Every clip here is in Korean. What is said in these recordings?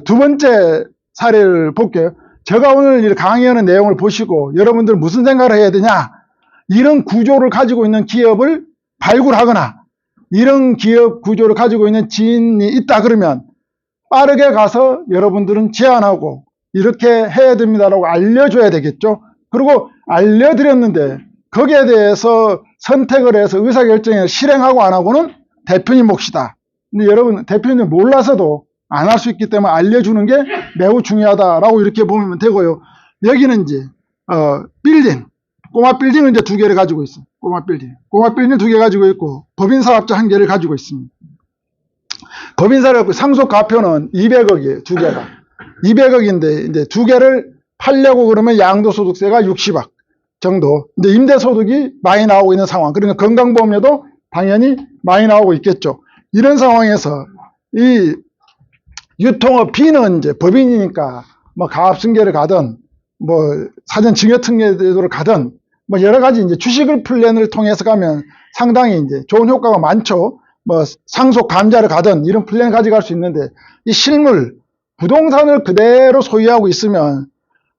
두 번째 사례를 볼게요. 제가 오늘 강의하는 내용을 보시고 여러분들 무슨 생각을 해야 되냐, 이런 구조를 가지고 있는 기업을 발굴하거나 이런 기업 구조를 가지고 있는 지인이 있다 그러면 빠르게 가서 여러분들은 제안하고 이렇게 해야 됩니다라고 알려줘야 되겠죠. 그리고 알려드렸는데 거기에 대해서 선택을 해서 의사결정을 실행하고 안 하고는 대표님 몫이다. 근데 여러분, 대표님 몰라서도 안 할 수 있기 때문에 알려주는 게 매우 중요하다라고 이렇게 보면 되고요. 여기는 이제 빌딩, 꼬마 빌딩은 이제 2개를 가지고 있어요. 꼬마 빌딩 2개 가지고 있고 법인사업자 1개를 가지고 있습니다. 법인사업자 상속가표는 200억이에요. 2개가 200억인데 이제 2개를 팔려고 그러면 양도소득세가 60억 정도. 이제 임대소득이 많이 나오고 있는 상황. 그러니까 건강보험료도 당연히 많이 나오고 있겠죠. 이런 상황에서 이 유통업 B는 이제 법인이니까 뭐 가압승계를 가든 뭐 사전 증여특례제도를 가든 뭐 여러 가지 이제 주식을 플랜을 통해서 가면 상당히 이제 좋은 효과가 많죠. 뭐 상속 감자를 가든 이런 플랜을 가져갈 수 있는데, 이 실물 부동산을 그대로 소유하고 있으면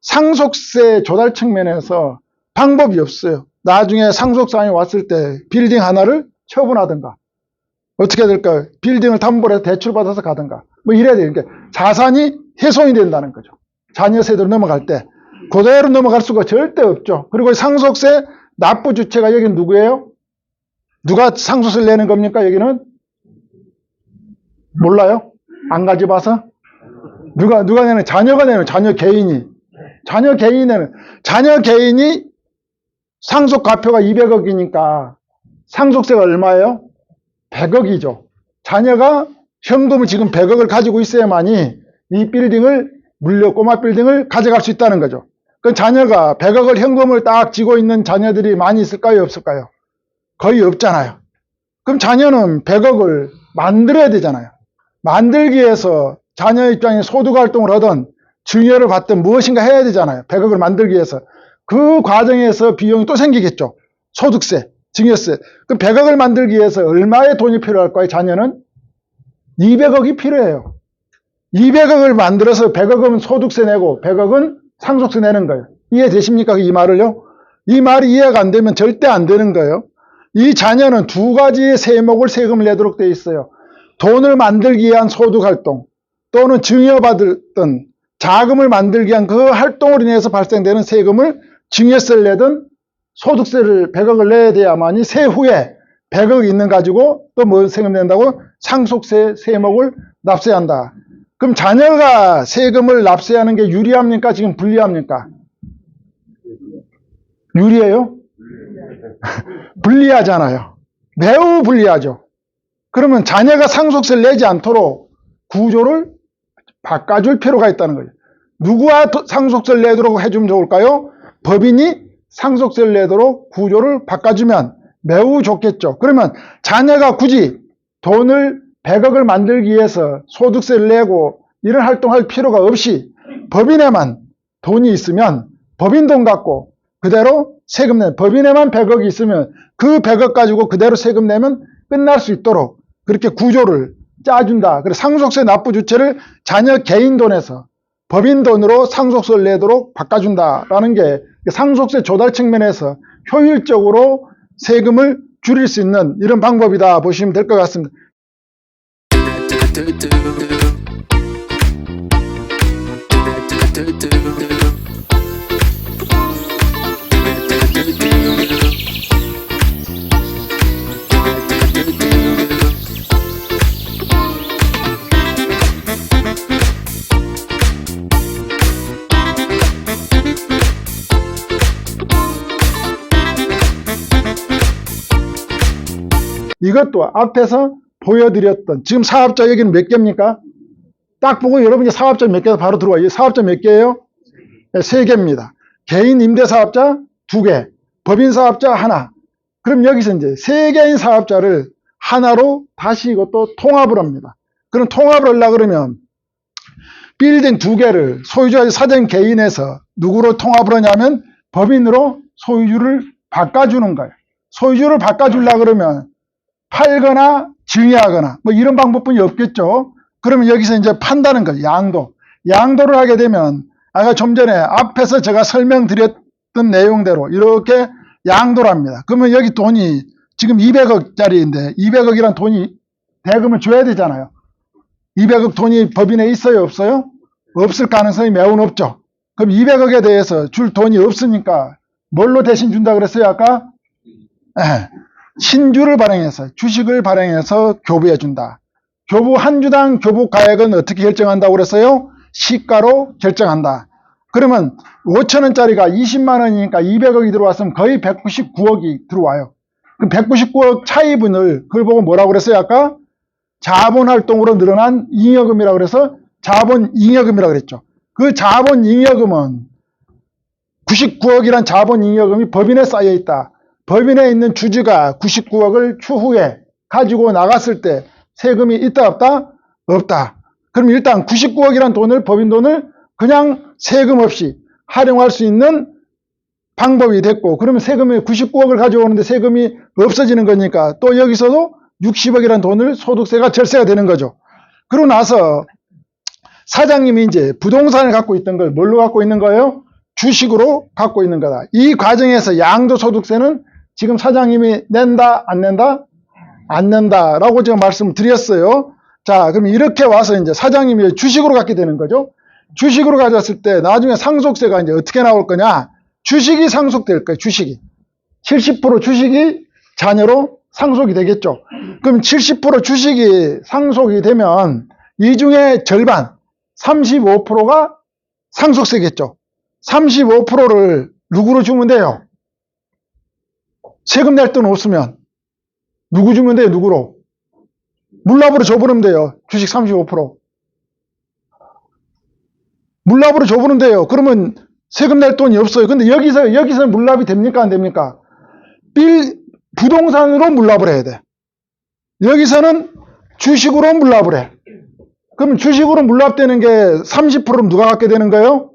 상속세 조달 측면에서 방법이 없어요. 나중에 상속사항이 왔을 때 빌딩 하나를 처분하든가 어떻게 될까요? 빌딩을 담보로 해서 대출받아서 가든가 뭐 이래야 돼요. 그러니까 자산이 훼손이 된다는 거죠. 자녀 세대로 넘어갈 때 그대로 넘어갈 수가 절대 없죠. 그리고 상속세 납부 주체가 여기는 누구예요? 누가 상속세를 내는 겁니까? 여기는 몰라요? 안 가져봐서? 누가 내는? 자녀가 내는, 자녀 개인이. 자녀 개인이 상속가표가 200억이니까 상속세가 얼마예요? 100억이죠. 자녀가 현금을 지금 100억을 가지고 있어야만이 이 빌딩을 꼬마 빌딩을 가져갈 수 있다는 거죠. 그 자녀가 100억을 현금을 딱 쥐고 있는 자녀들이 많이 있을까요? 없을까요? 거의 없잖아요. 그럼 자녀는 100억을 만들어야 되잖아요. 만들기 위해서 자녀 입장에 소득활동을 하든 증여를 받든 무엇인가 해야 되잖아요. 100억을 만들기 위해서. 그 과정에서 비용이 또 생기겠죠. 소득세, 증여세. 그럼 100억을 만들기 위해서 얼마의 돈이 필요할까요? 자녀는 200억이 필요해요. 200억을 만들어서 100억은 소득세 내고 100억은 상속세 내는 거예요. 이해되십니까? 이 말을요? 이 말이 이해가 안 되면 절대 안 되는 거예요. 이 자녀는 2가지의 세목을 세금을 내도록 되어 있어요. 돈을 만들기 위한 소득활동 또는 증여받던 자금을 만들기 위한 그 활동으로 인해서 발생되는 세금을 증여세를 내든 소득세를 100억을 내야 돼야만이 세후에 100억 있는 가지고 또 뭐 세금 낸다고? 상속세 세목을 납세한다. 그럼 자녀가 세금을 납세하는 게 유리합니까? 지금 불리합니까? 유리해요? 불리하잖아요. 매우 불리하죠. 그러면 자녀가 상속세를 내지 않도록 구조를 바꿔줄 필요가 있다는 거예요. 누구와 상속세를 내도록 해주면 좋을까요? 법인이 상속세를 내도록 구조를 바꿔주면 매우 좋겠죠. 그러면 자녀가 굳이 돈을 100억을 만들기 위해서 소득세를 내고 이런 활동할 필요가 없이 법인에만 돈이 있으면 법인 돈 갖고 그대로 세금 내는, 법인에만 100억이 있으면 그 100억 가지고 그대로 세금 내면 끝날 수 있도록 그렇게 구조를 짜준다. 그래서 상속세 납부 주체를 자녀 개인 돈에서 법인 돈으로 상속세를 내도록 바꿔준다라는 게 상속세 조달 측면에서 효율적으로 세금을 줄일 수 있는 이런 방법이다 보시면 될 것 같습니다. 이것도 앞에서 보여드렸던 지금 사업자 여기는 몇 개입니까? 딱 보고 여러분이 사업자 몇 개 바로 들어와요. 사업자 몇 개예요? 3개입니다. 개인 임대사업자 2개, 법인사업자 하나. 그럼 여기서 이제 3개인 사업자를 하나로 다시 이것도 통합을 합니다. 그럼 통합을 하려고 그러면 빌딩 2개를 소유자 사전 개인에서 누구로 통합을 하냐면 법인으로 소유주를 바꿔주는 거예요. 소유주를 바꿔주려고 그러면 팔거나 증여하거나 뭐 이런 방법뿐이 없겠죠. 그러면 여기서 이제 판다는 거예요. 양도. 양도를 하게 되면 아까 좀 전에 앞에서 제가 설명드렸던 내용대로 이렇게 양도를 합니다. 그러면 여기 돈이 지금 200억짜리인데 200억이란 돈이 대금을 줘야 되잖아요. 200억 돈이 법인에 있어요? 없어요? 없을 가능성이 매우 높죠. 그럼 200억에 대해서 줄 돈이 없으니까 뭘로 대신 준다 그랬어요? 아까? 신주를 발행해서 주식을 발행해서 교부해 준다. 교부 한 주당 교부 가액은 어떻게 결정한다고 그랬어요? 시가로 결정한다. 그러면 5천원짜리가 20만 원이니까 200억이 들어왔으면 거의 199억이 들어와요. 그럼 199억 차이분을 그걸 보고 뭐라고 그랬어요? 아까? 자본활동으로 늘어난 잉여금이라고 그래서 자본잉여금이라고 그랬죠. 그 자본잉여금은 99억이란 자본잉여금이 법인에 쌓여 있다. 법인에 있는 주주가 99억을 추후에 가지고 나갔을 때 세금이 있다 없다? 없다. 그럼 일단 99억이란 돈을 법인 돈을 그냥 세금 없이 활용할 수 있는 방법이 됐고, 그러면 세금이 99억을 가져오는데 세금이 없어지는 거니까 또 여기서도 60억이란 돈을 소득세가 절세가 되는 거죠. 그러고 나서 사장님이 이제 부동산을 갖고 있던 걸 뭘로 갖고 있는 거예요? 주식으로 갖고 있는 거다. 이 과정에서 양도소득세는 지금 사장님이 낸다 안 낸다? 안 낸다라고 제가 말씀을 드렸어요. 자, 그럼 이렇게 와서 이제 사장님이 주식으로 갖게 되는 거죠. 주식으로 가졌을 때 나중에 상속세가 이제 어떻게 나올 거냐? 주식이 상속될 거예요. 주식이 70% 주식이 자녀로 상속이 되겠죠. 그럼 70% 주식이 상속이 되면 이 중에 절반 35%가 상속세겠죠. 35%를 누구로 주면 돼요? 세금 낼 돈 없으면 누구 주면 돼요? 누구로? 물납으로 줘버리면 돼요. 주식 35%. 물납으로 줘버리면 돼요. 그러면 세금 낼 돈이 없어요. 근데 여기서 물납이 됩니까? 안 됩니까? 부동산으로 물납을 해야 돼. 여기서는 주식으로 물납을 해. 그럼 주식으로 물납되는 게 30%는 누가 갖게 되는 거예요?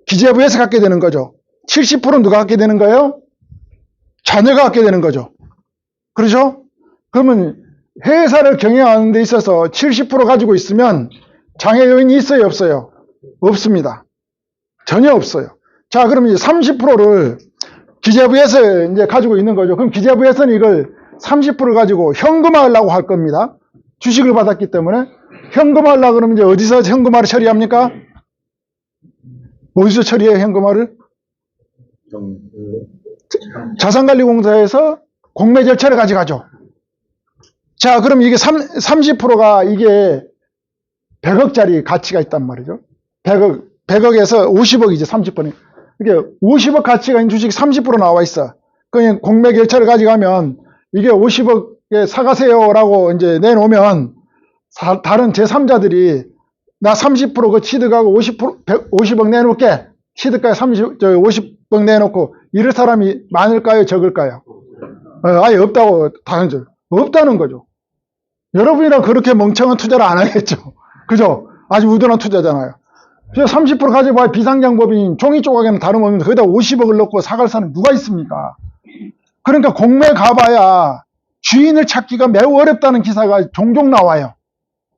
기재부에서 갖게 되는 거죠. 70%는 누가 갖게 되는 거예요? 자녀가 갖게 되는 거죠. 그렇죠? 그러면 회사를 경영하는 데 있어서 70% 가지고 있으면 장애 요인이 있어요? 없어요? 없습니다. 전혀 없어요. 자, 그럼 이제 30%를 기재부에서 이제 가지고 있는 거죠. 그럼 기재부에서는 이걸 30%를 가지고 현금화하려고 할 겁니다. 주식을 받았기 때문에. 현금화하려고 그러면 이제 어디서 현금화를 처리합니까? 어디서 처리해요, 현금화를? 자산관리공사에서 공매 절차를 가져가죠. 자, 그럼 이게 30%가 이게 100억짜리 가치가 있단 말이죠. 100억에서 50억이죠, 30%. 이게 50억 가치가 있는 주식이 30% 나와 있어. 그냥 공매 결차를 가져가면 이게 50억에 사가세요라고 이제 내놓으면 다른 제3자들이 나 30% 취득하고 50억 내놓을게. 취득가에 50억 내놓고 이럴 사람이 많을까요? 적을까요? 아예 없다고 다른죠. 없다는 거죠. 여러분이랑 그렇게 멍청한 투자를 안 하겠죠. 그죠? 아주 우둔한 투자잖아요. 30% 가져봐야 비상장법인 종이 조각에는 다름없는데 거기다 50억을 넣고 사갈 사람이 누가 있습니까? 그러니까 공매 가봐야 주인을 찾기가 매우 어렵다는 기사가 종종 나와요.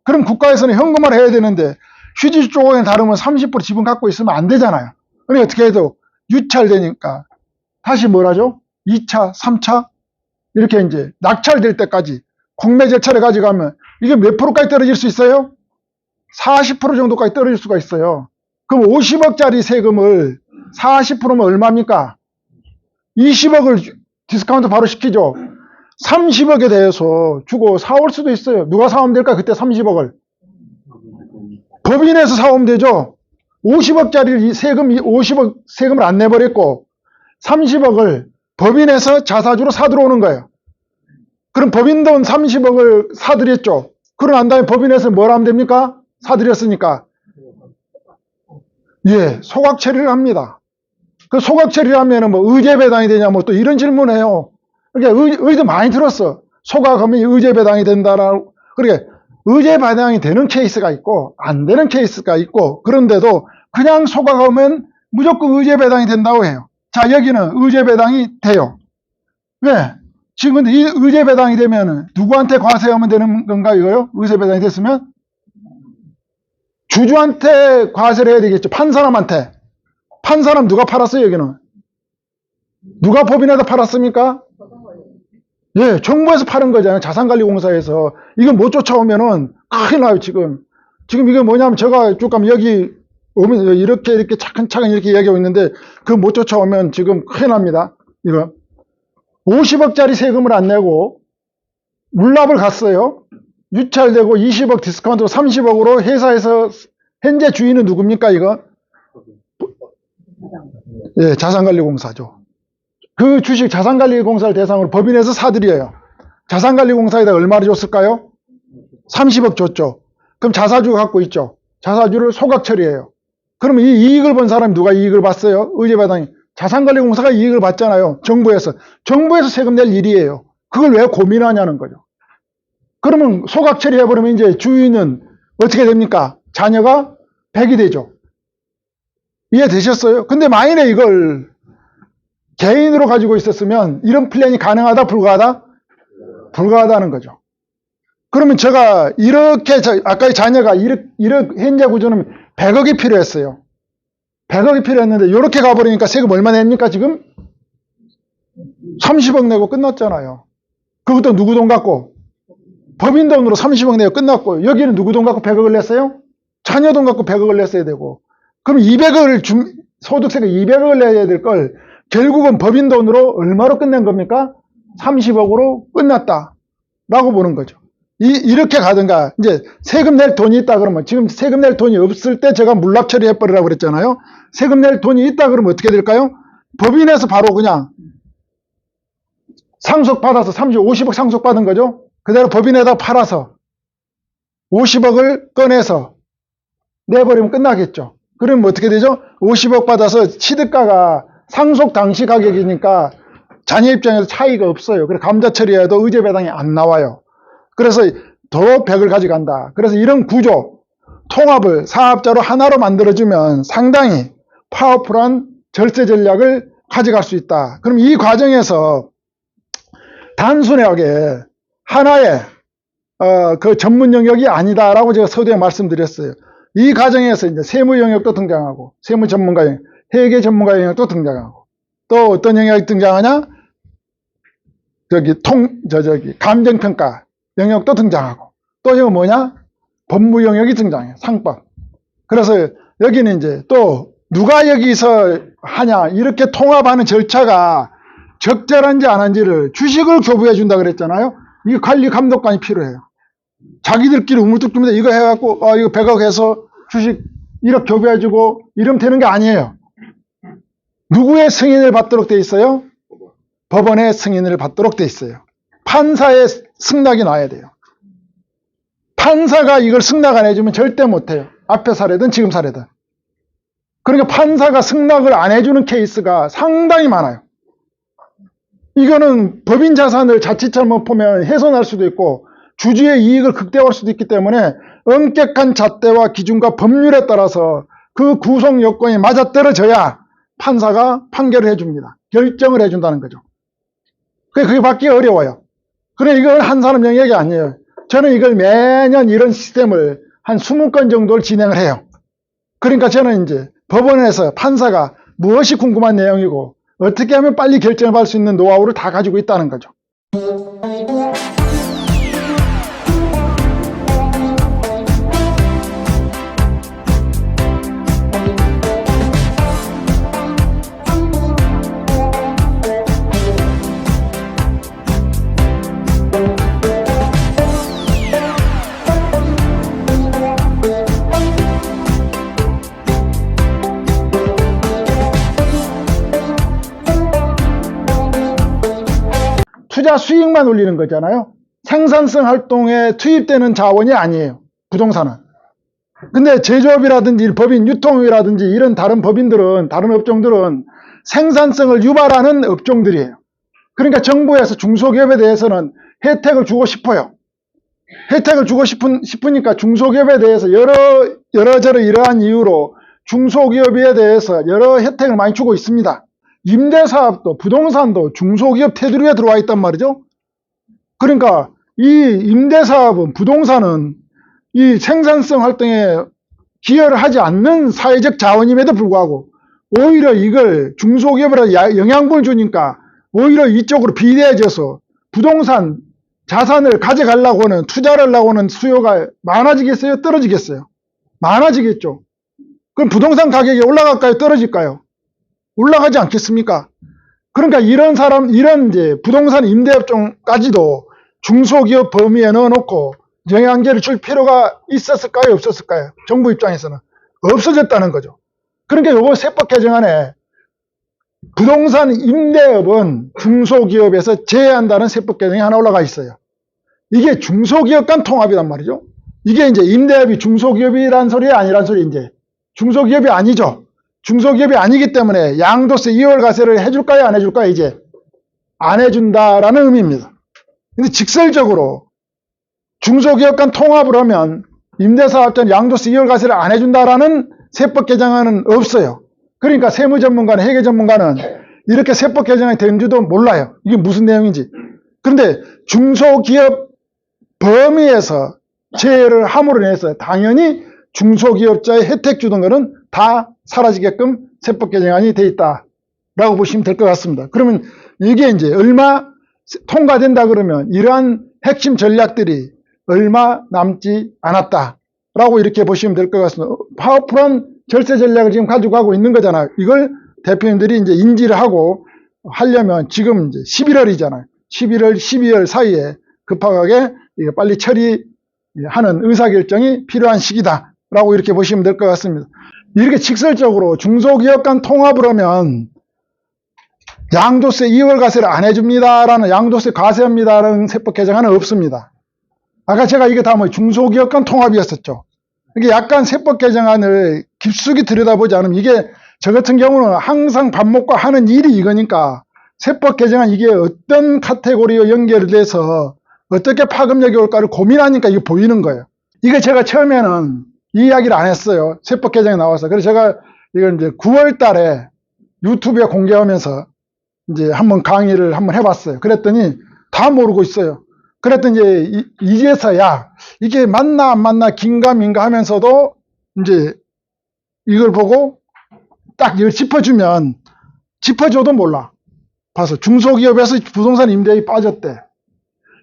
그럼 국가에서는 현금화를 해야 되는데 휴지 조각에 다르면 30% 지분 갖고 있으면 안 되잖아요. 그러니까 어떻게 해도 유찰되니까 다시 뭘 하죠? 2차, 3차 이렇게 이제 낙찰될 때까지 공매 절차를 가져가면 이게 몇 프로까지 떨어질 수 있어요? 40% 정도까지 떨어질 수가 있어요. 그럼 50억짜리 세금을 40%면 얼마입니까? 20억을 디스카운트 바로 시키죠. 30억에 대해서 주고 사올 수도 있어요. 누가 사오면 될까? 그때 30억을. 법인에서 사오면 되죠. 50억짜리 세금, 50억 세금을 안 내버렸고 30억을 법인에서 자사주로 사들어오는 거예요. 그럼 법인 돈 30억을 사들였죠. 그러고 난 다음에 법인에서 뭘 하면 됩니까? 사들였으니까. 예, 소각 처리를 합니다. 그 소각 처리를 하면 뭐 의제 배당이 되냐 뭐 또 이런 질문해요. 그러니까 의도 많이 들었어. 소각하면 의제 배당이 된다라고. 그러니까 의제 배당이 되는 케이스가 있고 안 되는 케이스가 있고 그런데도 그냥 소각하면 무조건 의제 배당이 된다고 해요. 자, 여기는 의제 배당이 돼요. 왜? 지금 근데 이 의제 배당이 되면 누구한테 과세하면 되는 건가 이거요? 의제 배당이 됐으면 주주한테 과세를 해야 되겠죠. 판 사람한테. 판 사람 누가 팔았어요, 여기는? 누가 법인에다 팔았습니까? 예, 정부에서 파는 거잖아요. 자산관리공사에서. 이건 못 쫓아오면은 큰일 나요, 지금. 지금 이게 뭐냐면 제가 쭉 가면 여기 오면 이렇게 차근차근 이렇게 이야기하고 있는데 그거 못 쫓아오면 지금 큰일 납니다. 이거. 50억짜리 세금을 안 내고 물납을 갔어요. 유찰되고 20억 디스카운트로 30억으로 회사에서 현재 주인은 누굽니까, 이거? 예, 자산관리공사죠. 그 주식 자산관리공사를 대상으로 법인에서 사들여요. 자산관리공사에다 얼마를 줬을까요? 30억 줬죠. 그럼 자사주가 갖고 있죠. 자사주를 소각 처리해요. 그러면 이 이익을 본 사람이 누가 이익을 봤어요? 의제배당이. 자산관리공사가 이익을 받잖아요. 정부에서. 정부에서 세금 낼 일이에요. 그걸 왜 고민하냐는 거죠. 그러면 소각 처리해버리면 이제 주인은 어떻게 됩니까? 자녀가 100이 되죠. 이해되셨어요? 근데 만일에 이걸 개인으로 가지고 있었으면 이런 플랜이 가능하다, 불가하다? 불가하다는 거죠. 그러면 제가 이렇게, 아까 자녀가 이렇게 현재 구조는 100억이 필요했어요. 100억이 필요했는데 이렇게 가버리니까 세금 얼마 냅니까 지금? 30억 내고 끝났잖아요. 그것도 누구 돈 갖고? 법인 돈으로 30억 내고 끝났고, 여기는 누구 돈 갖고 100억을 냈어요? 자녀 돈 갖고 100억을 냈어야 되고. 그럼 200억을 소득세가 200억을 내야 될 걸 결국은 법인 돈으로 얼마로 끝낸 겁니까? 30억으로 끝났다 라고 보는 거죠. 이렇게 가든가, 이제 세금 낼 돈이 있다 그러면, 지금 세금 낼 돈이 없을 때 제가 물납 처리해버리라고 그랬잖아요. 세금 낼 돈이 있다 그러면 어떻게 될까요? 법인에서 바로 그냥 상속받아서 50억 상속받은 거죠. 그대로 법인에다 팔아서 50억을 꺼내서 내버리면 끝나겠죠. 그러면 어떻게 되죠? 50억 받아서 취득가가 상속 당시 가격이니까 자녀 입장에서 차이가 없어요. 그래서 감자 처리해도 의제배당이 안 나와요. 그래서 더 100을 가져간다. 그래서 이런 구조, 통합을 사업자로 하나로 만들어주면 상당히 파워풀한 절세 전략을 가져갈 수 있다. 그럼 이 과정에서 단순하게 하나의 그 전문 영역이 아니다라고 제가 서두에 말씀드렸어요. 이 과정에서 이제 세무 영역도 등장하고, 세무 전문가 영역, 회계 전문가 영역도 등장하고, 또 어떤 영역이 등장하냐? 감정평가 영역도 등장하고, 또 이거 뭐냐? 법무 영역이 등장해요. 상법. 그래서 여기는 이제 또 누가 여기서 하냐? 이렇게 통합하는 절차가 적절한지 안 한지를 주식을 교부해 준다 그랬잖아요. 이거 관리 감독관이 필요해요. 자기들끼리 우물뚝뚝인데 이거 해갖고 이거 100억 해서 주식 1억 교부해주고 이러면 되는 게 아니에요. 누구의 승인을 받도록 돼 있어요? 법원의 승인을 받도록 돼 있어요. 판사의 승낙이 나야 돼요. 판사가 이걸 승낙 안 해주면 절대 못해요. 앞에 사례든 지금 사례든. 그러니까 판사가 승낙을 안 해주는 케이스가 상당히 많아요. 이거는 법인 자산을 자칫 잘못 보면 훼손할 수도 있고 주주의 이익을 극대화할 수도 있기 때문에 엄격한 잣대와 기준과 법률에 따라서 그 구성 요건이 맞아떨어져야 판사가 판결을 해줍니다. 결정을 해준다는 거죠. 그게 받기 어려워요. 그래, 이건 한 사람 영역이 아니에요. 저는 이걸 매년 이런 시스템을 한 20건 정도를 진행을 해요. 그러니까 저는 이제 법원에서 판사가 무엇이 궁금한 내용이고 어떻게 하면 빨리 결정을 받을 수 있는 노하우를 다 가지고 있다는 거죠. 투자 수익만 올리는 거잖아요. 생산성 활동에 투입되는 자원이 아니에요. 부동산은. 근데 제조업이라든지 법인 유통이라든지 이런 다른 법인들은, 다른 업종들은 생산성을 유발하는 업종들이에요. 그러니까 정부에서 중소기업에 대해서는 혜택을 주고 싶어요. 혜택을 주고 싶으니까 중소기업에 대해서 여러저러 이러한 이유로 중소기업에 대해서 여러 혜택을 많이 주고 있습니다. 임대사업도 부동산도 중소기업 테두리에 들어와 있단 말이죠. 그러니까 이 임대사업은, 부동산은 이 생산성 활동에 기여를 하지 않는 사회적 자원임에도 불구하고 오히려 이걸 중소기업으로 영향분을 주니까 오히려 이쪽으로 비대해져서 부동산 자산을 가져가려고 하는, 투자를 하려고 하는 수요가 많아지겠어요? 떨어지겠어요? 많아지겠죠. 그럼 부동산 가격이 올라갈까요? 떨어질까요? 올라가지 않겠습니까? 그러니까 이런 이제 부동산 임대업종까지도 중소기업 범위에 넣어놓고 영향제를 줄 필요가 있었을까요? 없었을까요? 정부 입장에서는 없어졌다는 거죠. 그러니까 요거 세법 개정안에 부동산 임대업은 중소기업에서 제외한다는 세법 개정이 하나 올라가 있어요. 이게 중소기업 간 통합이란 말이죠. 이게 이제 임대업이 중소기업이란 소리 아니란 소리, 이제 중소기업이 아니죠. 중소기업이 아니기 때문에 양도세 2월 과세를 해줄까요? 안 해줄까요? 이제 안 해준다라는 의미입니다. 근데 직설적으로 중소기업 간 통합을 하면 임대사업자는 양도세 2월 과세를 안 해준다라는 세법 개정안은 없어요. 그러니까 세무전문가는, 회계전문가는 이렇게 세법 개정안이 된 줄도 몰라요. 이게 무슨 내용인지. 그런데 중소기업 범위에서 제외를 함으로 인해서 당연히 중소기업자의 혜택 주던 거는 다 사라지게끔 세법 개정안이 돼 있다라고 보시면 될 것 같습니다. 그러면 이게 이제 얼마 통과된다 그러면 이러한 핵심 전략들이 얼마 남지 않았다라고 이렇게 보시면 될 것 같습니다. 파워풀한 절세 전략을 지금 가지고 가고 있는 거잖아요. 이걸 대표님들이 이제 인지를 하고 하려면 지금 이제 11월이잖아요. 11월, 12월 사이에 급하게 빨리 처리하는 의사결정이 필요한 시기다라고 이렇게 보시면 될 것 같습니다. 이렇게 직설적으로 중소기업 간 통합을 하면 양도세 2월 과세를 안 해줍니다라는, 양도세 과세합니다라는 세법 개정안은 없습니다. 아까 제가 이게 다 뭐 중소기업 간 통합이었었죠. 이게 약간 세법 개정안을 깊숙이 들여다보지 않으면 이게 저 같은 경우는 항상 밥 먹고 하는 일이 이거니까 세법 개정안 이게 어떤 카테고리와 연결돼서 어떻게 파급력이 올까를 고민하니까 이게 보이는 거예요. 이게 제가 처음에는 이 이야기를 안 했어요. 세법 개정이 나와서. 그래서 제가 이걸 이제 9월 달에 유튜브에 공개하면서 이제 한번 강의를 한번 해봤어요. 그랬더니 다 모르고 있어요. 그랬더니 이제 이제서야 이게 맞나 안 맞나 긴가민가 하면서도 이제 이걸 보고 딱 이걸 짚어주면, 짚어줘도 몰라. 봐서 중소기업에서 부동산 임대업이 빠졌대.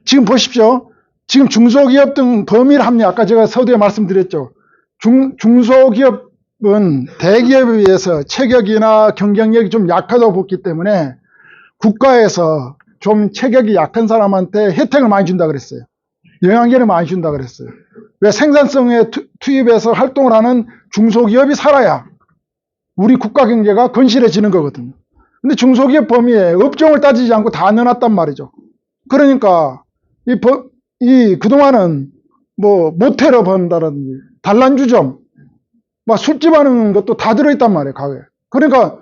지금 보십시오. 지금 중소기업 등 범위를 합니다. 아까 제가 서두에 말씀드렸죠. 중소기업은 대기업에 비해서 체격이나 경쟁력이 좀 약하다고 봤기 때문에 국가에서 좀 체격이 약한 사람한테 혜택을 많이 준다 그랬어요. 영향제를 많이 준다 그랬어요. 왜? 생산성에 투입해서 활동을 하는 중소기업이 살아야 우리 국가 경제가 건실해지는 거거든요. 근데 중소기업 범위에 업종을 따지지 않고 다 넣어놨단 말이죠. 그러니까 그동안은 뭐 모텔업 한다든지 단란주점, 막 술집 하는 것도 다 들어있단 말이에요, 가게에. 그러니까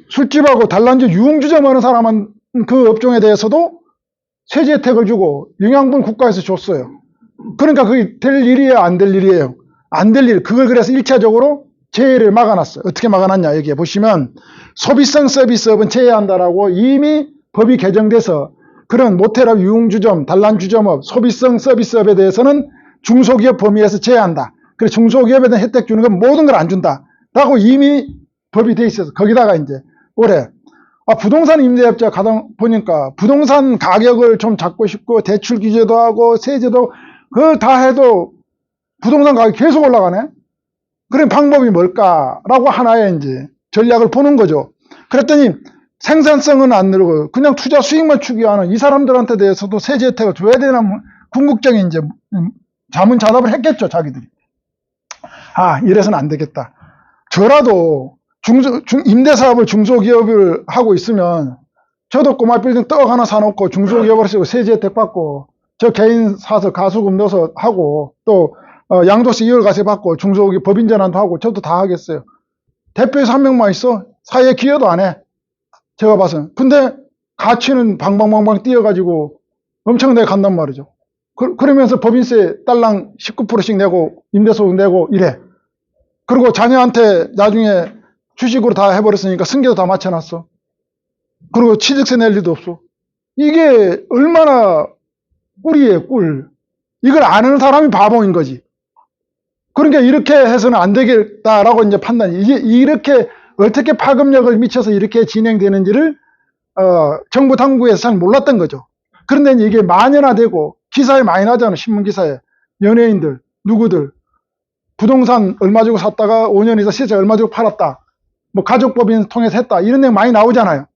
술집하고 단란주 유흥주점 하는 사람은 그 업종에 대해서도 세제 혜택을 주고 영양분 국가에서 줬어요. 그러니까 그게 될 일이에요, 안 될 일이에요? 안 될 일. 그걸 그래서 1차적으로 제외를 막아놨어요. 어떻게 막아놨냐, 여기에 보시면 소비성 서비스업은 제외한다라고 이미 법이 개정돼서 그런 모텔업, 유흥주점, 단란주점업, 소비성 서비스업에 대해서는 중소기업 범위에서 제외한다. 그래서 중소기업에 대한 혜택 주는 건 모든 걸 안 준다라고 이미 법이 돼 있어서 거기다가 이제 올해 부동산 임대업자 가다 보니까 부동산 가격을 좀 잡고 싶고 대출 규제도 하고 세제도 그걸 다 해도 부동산 가격이 계속 올라가네. 그럼 방법이 뭘까라고 하나의 이제 전략을 보는 거죠. 그랬더니 생산성은 안 늘고 그냥 투자 수익만 추구하는 이 사람들한테 대해서도 세제 혜택을 줘야 되나 궁극적인 이제 자문자답을 했겠죠, 자기들이. 이래서는 안 되겠다. 저라도 임대사업을 중소기업을 하고 있으면 저도 꼬마 빌딩 떡 하나 사놓고 중소기업을 쓰고 세제 혜택 받고 저 개인 사서 가수금 넣어서 하고 또 양도세 2월 과세 받고 중소기업 법인 전환도 하고 저도 다 하겠어요. 대표에서 한 명만 있어. 사회에 기여도 안 해. 제가 봐서. 근데 가치는 방방방방 뛰어가지고 엄청나게 간단 말이죠. 그러면서 법인세 딸랑 19%씩 내고 임대소득 내고 이래. 그리고 자녀한테 나중에 주식으로 다 해버렸으니까 승계도 다 맞춰놨어. 그리고 취득세 낼 일도 없어. 이게 얼마나 꿀이에요, 꿀. 이걸 아는 사람이 바보인 거지. 그러니까 이렇게 해서는 안 되겠다라고 이제 판단이, 이게 이렇게 어떻게 파급력을 미쳐서 이렇게 진행되는지를 정부 당국에서 잘 몰랐던 거죠. 그런데 이게 만연화되고 기사에 많이 나잖아요. 신문 기사에. 연예인들, 누구들 부동산 얼마 주고 샀다가 5년 이상 시세 얼마 주고 팔았다. 뭐 가족법인 통해서 했다. 이런 내용 많이 나오잖아요.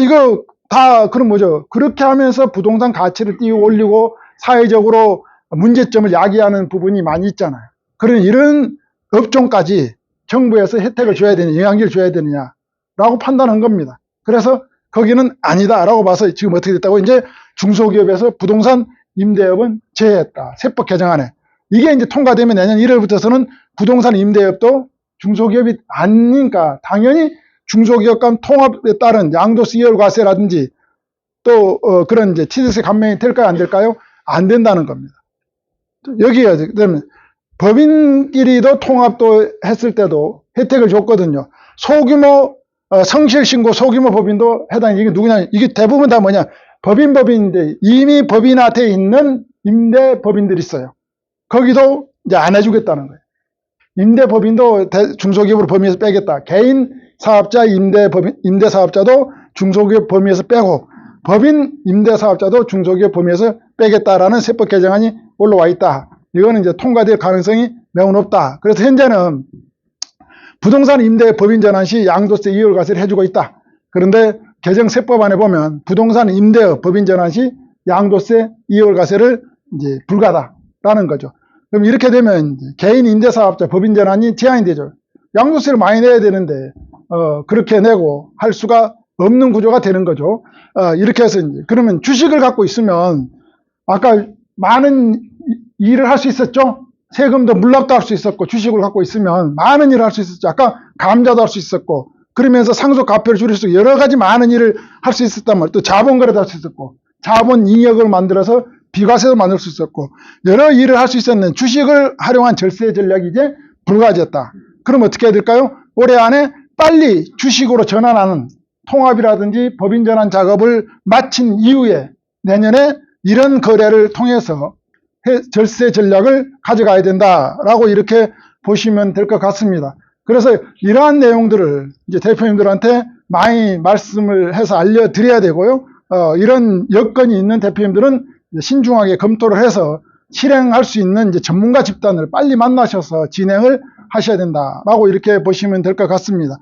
이거 다 그럼 뭐죠? 그렇게 하면서 부동산 가치를 띄워 올리고 사회적으로 문제점을 야기하는 부분이 많이 있잖아요. 그런 이런 업종까지 정부에서 혜택을 줘야 되느냐, 영향력을 줘야 되느냐라고 판단한 겁니다. 그래서 거기는 아니다라고 봐서 지금 어떻게 됐다고, 이제 중소기업에서 부동산 임대업은 제외했다. 세법 개정안에. 이게 이제 통과되면 내년 1월부터서는 부동산 임대업도 중소기업이 아니니까 당연히 중소기업 간 통합에 따른 양도세 이월 과세라든지 또 그런 이제 취득세 감면이 될까요, 안 될까요? 안 된다는 겁니다. 여기에 그러면 법인끼리도 통합도 했을 때도 혜택을 줬거든요. 소규모 성실신고 소규모 법인도 해당이, 이게 누구냐, 이게 대부분 다 뭐냐, 법인인데 이미 법인한테 있는 임대법인들이 있어요. 거기도 이제 안 해주겠다는 거예요. 임대법인도 중소기업으로 범위에서 빼겠다. 개인 사업자 임대사업자도 중소기업 범위에서 빼고 법인 임대사업자도 중소기업 범위에서 빼겠다라는 세법 개정안이 올라와 있다. 이거는 이제 통과될 가능성이 매우 높다. 그래서 현재는 부동산 임대 법인 전환 시 양도세 이월 과세를 해주고 있다. 그런데 개정 세법안에 보면 부동산 임대업 법인 전환 시 양도세 이월 과세를 이제 불가다라는 거죠. 그럼 이렇게 되면 개인 임대사업자 법인 전환이 제한이 되죠. 양도세를 많이 내야 되는데 그렇게 내고 할 수가 없는 구조가 되는 거죠. 이렇게 해서 이제 그러면 주식을 갖고 있으면 아까 많은 일을 할 수 있었죠. 세금도 물납도 할 수 있었고, 주식을 갖고 있으면 많은 일을 할 수 있었죠. 아까 감자도 할 수 있었고, 그러면서 상속과표를 줄일 수 있고 여러 가지 많은 일을 할 수 있었단 말이에요. 또 자본거래도 할 수 있었고, 자본 잉여금을 만들어서 비과세도 만들 수 있었고, 여러 일을 할 수 있었는 주식을 활용한 절세 전략이 이제 불가지였다. 그럼 어떻게 해야 될까요? 올해 안에 빨리 주식으로 전환하는 통합이라든지 법인 전환 작업을 마친 이후에 내년에 이런 거래를 통해서 절세 전략을 가져가야 된다라고 이렇게 보시면 될 것 같습니다. 그래서 이러한 내용들을 이제 대표님들한테 많이 말씀을 해서 알려드려야 되고요. 이런 여건이 있는 대표님들은 신중하게 검토를 해서 실행할 수 있는 이제 전문가 집단을 빨리 만나셔서 진행을 하셔야 된다라고 이렇게 보시면 될 것 같습니다.